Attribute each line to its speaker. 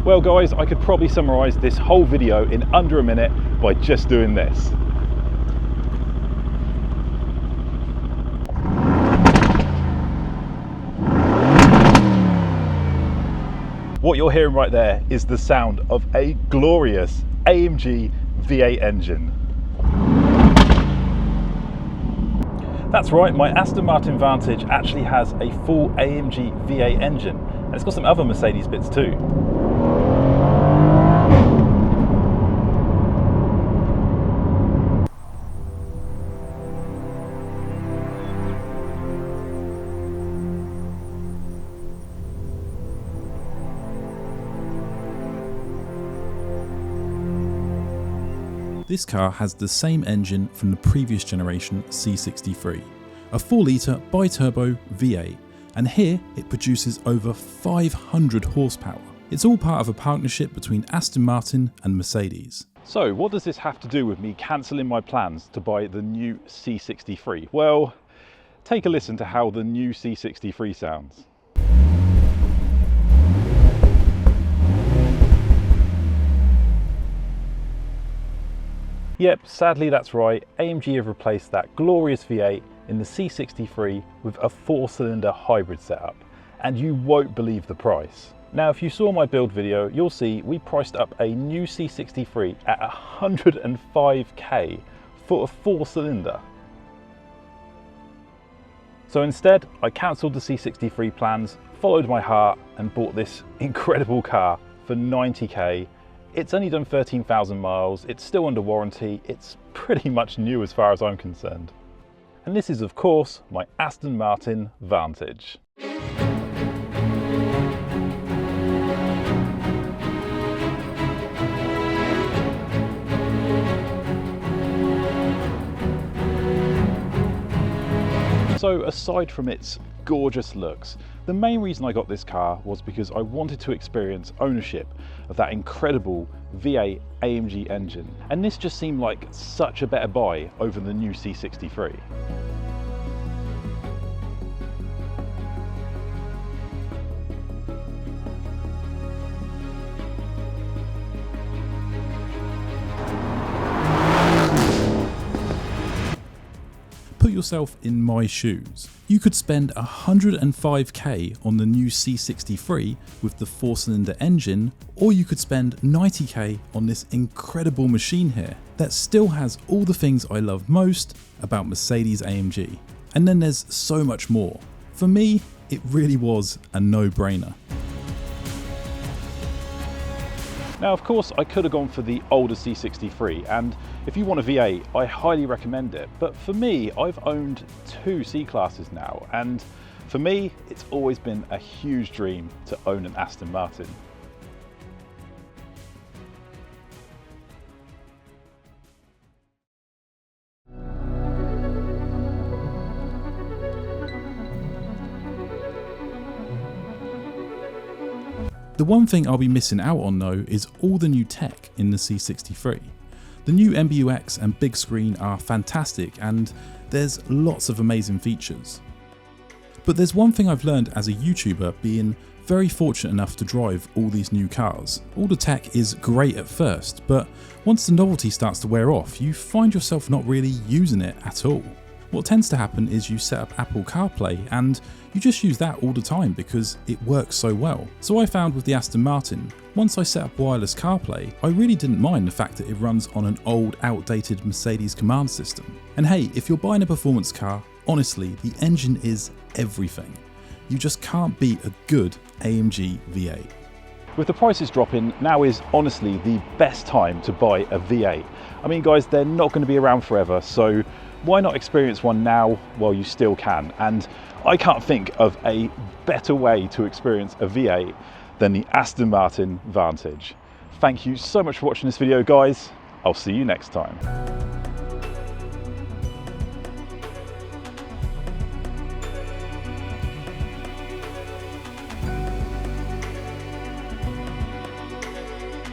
Speaker 1: Well guys, I could probably summarise this whole video in under a minute by just doing this. What you're hearing right there is the sound of a glorious AMG V8 engine. That's right, my Aston Martin Vantage actually has a full AMG V8 engine, and it's got some other Mercedes bits too.
Speaker 2: This car has the same engine from the previous generation C63, a 4-litre bi-turbo V8, and here it produces over 500 horsepower. It's all part of a partnership between Aston Martin and Mercedes.
Speaker 1: So what does this have to do with me cancelling my plans to buy the new C63? Well, take a listen to how the new C63 sounds. Yep, sadly that's right, AMG have replaced that glorious V8 in the C63 with a 4-cylinder hybrid setup, and you won't believe the price. Now if you saw my build video, you'll see we priced up a new C63 at 105k for a 4-cylinder. So instead, I cancelled the C63 plans, followed my heart and bought this incredible car for 90k. It's only done 13,000 miles, it's still under warranty, it's pretty much new as far as I'm concerned. And this is of course my Aston Martin Vantage. So aside from its gorgeous looks, the main reason I got this car was because I wanted to experience ownership of that incredible V8 AMG engine, and this just seemed like such a better buy over the new C63.
Speaker 2: Put yourself in my shoes. You could spend 105k on the new C63 with the 4-cylinder engine, or you could spend 90k on this incredible machine here that still has all the things I love most about Mercedes AMG. And then there's so much more. For me, it really was a no-brainer.
Speaker 1: Now of course I could have gone for the older C63, and if you want a V8 I highly recommend it, but for me I've owned 2 C-classes now, and for me it's always been a huge dream to own an Aston Martin.
Speaker 2: The one thing I'll be missing out on though is all the new tech in the C63. The new MBUX and big screen are fantastic, and there's lots of amazing features. But there's one thing I've learned as a YouTuber, being very fortunate enough to drive all these new cars. All the tech is great at first, but once the novelty starts to wear off, you find yourself not really using it at all. What tends to happen is you set up Apple CarPlay and you just use that all the time because it works so well. So I found with the Aston Martin, once I set up wireless CarPlay, I really didn't mind the fact that it runs on an old, outdated Mercedes command system. And hey, if you're buying a performance car, honestly, the engine is everything. You just can't beat a good AMG V8.
Speaker 1: With the prices dropping, now is honestly the best time to buy a V8. I mean guys, they're not going to be around forever, so why not experience one now while you still can? And I can't think of a better way to experience a V8 than the Aston Martin Vantage. Thank you so much for watching this video guys. I'll see you next time.